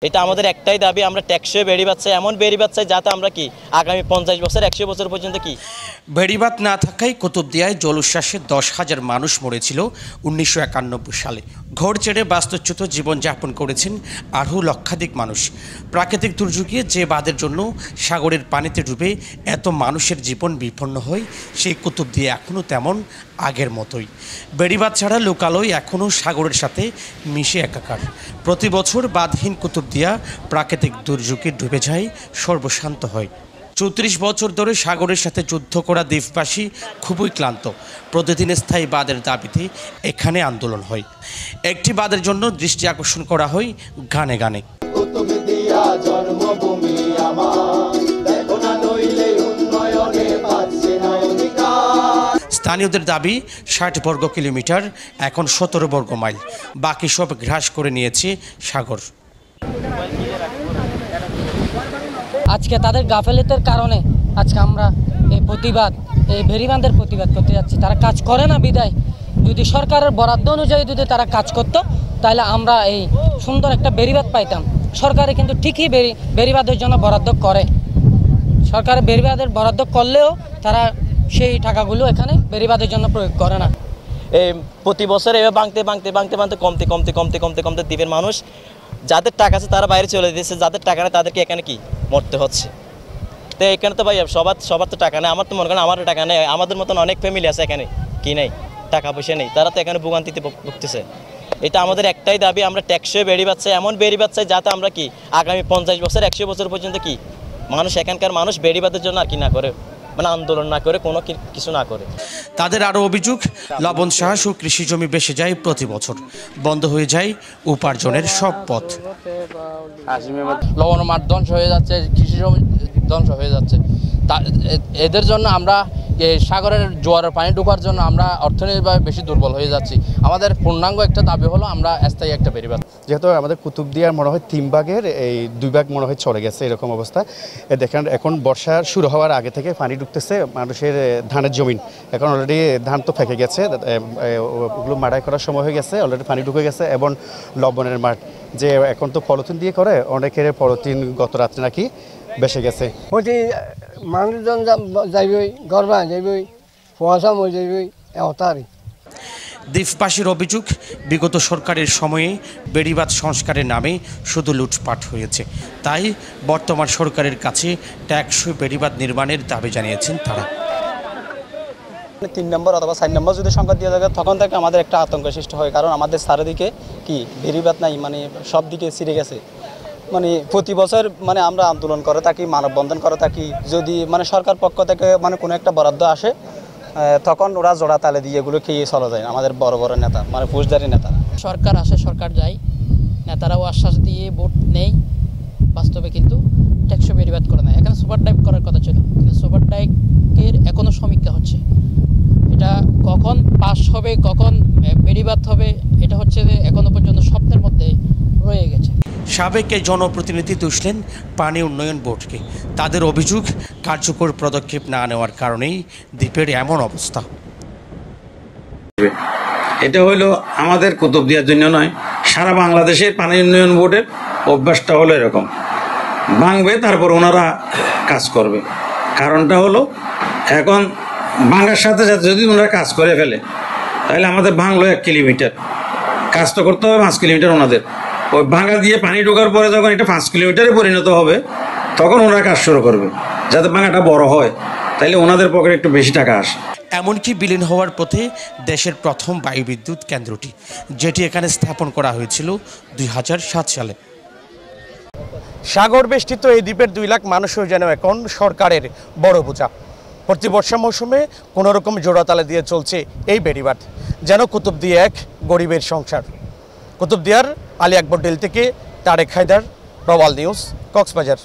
এটা আমাদের একটাই দাবি, আমরা টেকসই বেড়িবাঁধ চাই, এমন বেড়িবাঁধ চাই যাতে আমরা কি আগামী 50 বছর 100 বছর পর্যন্ত কি বেড়িবাঁধ না থাকায় কুতুবদিয়ায় জলোচ্ছ্বাসে 10,000 মানুষ মরেছিল 1991 সালে। ঘর ছেড়ে বাস্তুচ্যুত জীবনযাপন করেছেন আরও লক্ষাধিক মানুষ। প্রাকৃতিক দুর্যোগে যে বাঁধের জন্য সাগরের পানিতে ডুবে এত মানুষের জীবন বিপন্ন হয়, সেই কুতুবদিয়া এখনও তেমন আগের মতোই। বেড়িবাঁধ ছাড়া লোকালয় এখনও সাগরের সাথে মিশে একাকার। প্রতি বছর বাঁধহীন কুতুবদিয়া প্রাকৃতিক দুর্যোগে ডুবে যায়, সর্বশান্ত হয়। 34 বছর ধরে সাগরের সাথে যুদ্ধ করা দ্বীপবাসী খুবই ক্লান্ত। প্রতিদিন স্থায়ী বাঁধের দাবিতে এখানে আন্দোলন হয়। একটি বাঁধের জন্য দৃষ্টি আকর্ষণ করা হয় গানে গানে। স্থানীয়দের দাবি 60 বর্গ কিলোমিটার এখন 17 বর্গ মাইল, বাকি সব গ্রাস করে নিয়েছে সাগর। আজকে তাদের গাফেলতের কারণে আজকে আমরা এই বেড়িবাঁধের প্রতিবাদ করতে যাচ্ছি। তারা কাজ করে না বিদায়, যদি সরকারের বরাদ্দ অনুযায়ী যদি তারা কাজ করতো তাহলে আমরা এই সুন্দর একটা বেড়িবাঁধ পাইতাম। সরকারে কিন্তু ঠিকই বেড়িবাঁধের জন্য বরাদ্দ করে, সরকারের বেড়িবাঁধের বরাদ্দ করলেও তারা সেই টাকাগুলো এখানে বেড়িবাঁধের জন্য প্রয়োগ করে না। এই প্রতি বছর এভাবে কমতে দ্বীপের মানুষ যাদের টাকা আছে তারা বাইরে চলে দিয়েছে, যাদের টাকা নেই তাদেরকে এখানে কি মরতে হচ্ছে। তো এখানে তো ভাই সবার তো টাকা নেই, আমার তো মনে করেন আমারও টাকা নেই, আমাদের মতন অনেক ফ্যামিলি আছে এখানে কি নেই, টাকা পয়সা নেই, তারা তো এখানে ভোগান্তিতে ভুগতেছে। এটা আমাদের একটাই দাবি, আমরা টেকসই বেড়িবাঁধ চাই, এমন বেড়িবাঁধ চাই যাতে আমরা কি আগামী 50 বছর 100 বছর পর্যন্ত কি মানুষ এখানকার মানুষ বেড়িবাঁধের জন্য আর কি না করে, মানে আন্দোলন না করে, কোনো কিছু না করে। তাদের আরও অভিযোগ, লবণ চাষ ও কৃষি জমি বেসে যায় প্রতি বছর, বন্ধ হয়ে যায় উপার্জনের সব পথ। লবণ মাঠ ধ্বংস হয়ে যাচ্ছে, কৃষি জমি ধ্বংস হয়ে যাচ্ছে। এদের জন্য আমরা সাগরের জোয়ারের পানি ঢোকার জন্য আমরা অর্থনৈতিকভাবে বেশি দুর্বল হয়ে যাচ্ছি। আমাদের পূর্ণাঙ্গ একটা দাবি হলো আমরা স্থায়ী একটা বেড়িবাঁধ। যেহেতু আমাদের কুতুবদিয়ার মনে হয় 3 ভাগের এই 2 ভাগ মনে হয় চলে গেছে, এরকম অবস্থা। দেখেন এখন বর্ষা শুরু হওয়ার আগে থেকে পানি ঢুকতেছে মানুষের ধানের জমিন। এখন অলরেডি ধান তো ফেঁকে গেছে, ওগুলো মাড়াই করার সময় হয়ে গেছে, অলরেডি পানি ঢুকে গেছে। এবং লবণের মাঠ যে এখন তো পলিথিন দিয়ে করে, অনেকের পলিথিন গত রাত্রে নাকি বেসে গেছে। মানুষজন যাইবই, গর্বা যাইবই, কুয়াশা মরে যাইবই, এটারই। দ্বীপবাসীর অভিযোগ, বিগত সরকারের সময়ে বেড়িবাঁধ সংস্কারের নামে শুধু লুটপাট হয়েছে। তাই বর্তমান সরকারের কাছে টেকসই বেড়িবাঁধ নির্মাণের দাবি জানিয়েছেন তারা। 3 নম্বর অথবা 4 নম্বর যদি সংখ্যা দিয়ে থাকে তখন থেকে আমাদের একটা আতঙ্ক সৃষ্টি হয়, কারণ আমাদের চারিদিকে কি বেড়িবাঁধ নাই, মানে সব দিকে ছিঁড়ে গেছে। মানে প্রতি বছর মানে আমরা আন্দোলন করে থাকি, মানববন্ধন করে থাকি, যদি মানে সরকার পক্ষ থেকে মানে কোনো একটা বরাদ্দ আসে তখন ওরা জোড়া তালে দিয়ে এগুলো খেয়ে চলে যায়। আমাদের বড় বড় নেতা মানে ফৌজদারি নেতা, সরকার আসে, সরকার যায়, নেতারাও আশ্বাস দিয়ে ভোট নেই, বাস্তবে কিন্তু টেকসই বেড়িবাঁধ করে না। এখানে সুপার ডাইভ করার কথা ছিল, কিন্তু সুপার ডাইভের এখনও সমীক্ষা হচ্ছে। এটা কখন পাস হবে, কখন বেড়িবাঁধ হবে, এটা হচ্ছে যে এখনো পর্যন্ত স্বপ্নের মধ্যে রয়ে গেছে। সাবেক এই জনপ্রতিনিধি দুষলেন পানি উন্নয়ন বোর্ডকে। তাদের অভিযোগ, কার্যকর পদক্ষেপ না নেওয়ার কারণেই দ্বীপের এমন অবস্থা। এটা হলো আমাদের কুতুবদিয়ার জন্য নয়, সারা বাংলাদেশের পানি উন্নয়ন বোর্ডের অভ্যাসটা হলো এরকম, ভাঙবে তারপর ওনারা কাজ করবে। কারণটা হলো এখন ভাঙার সাথে সাথে যদি ওনারা কাজ করে ফেলে তাহলে আমাদের ভাঙলো 1 কিলোমিটার, কাজ তো করতে হবে 5 কিলোমিটার ওনাদের। ওই ভাঙা দিয়ে পানি ঢোকার পরে যখন এটা 5 কিলোমিটারে পরিণত হবে তখন ওনারা কাজ শুরু করবে, যাতে ভাঙাটা বড় হয়, তাইলে ওনাদের পকেটে একটু বেশি টাকা আসে। এমনকি বিলীন হওয়ার পথে দেশের প্রথম বায়ুবিদ্যুৎ কেন্দ্রটি, যেটি এখানে স্থাপন করা হয়েছিল 2007 সালে। সাগর বেষ্টিত এই দ্বীপের 2 লাখ মানুষও যেন এখন সরকারের বড় বোঝা। প্রতি বর্ষা মৌসুমে কোনোরকম জোড়াতালে দিয়ে চলছে এই বেড়িবাঁধ, যেন কুতুবদিয়া এক গরিবের সংসার। কুতুবদিয়ার আলী আকবর ডিল থেকে তারেক হায়দার, প্রবাল নিউজ, কক্সবাজার।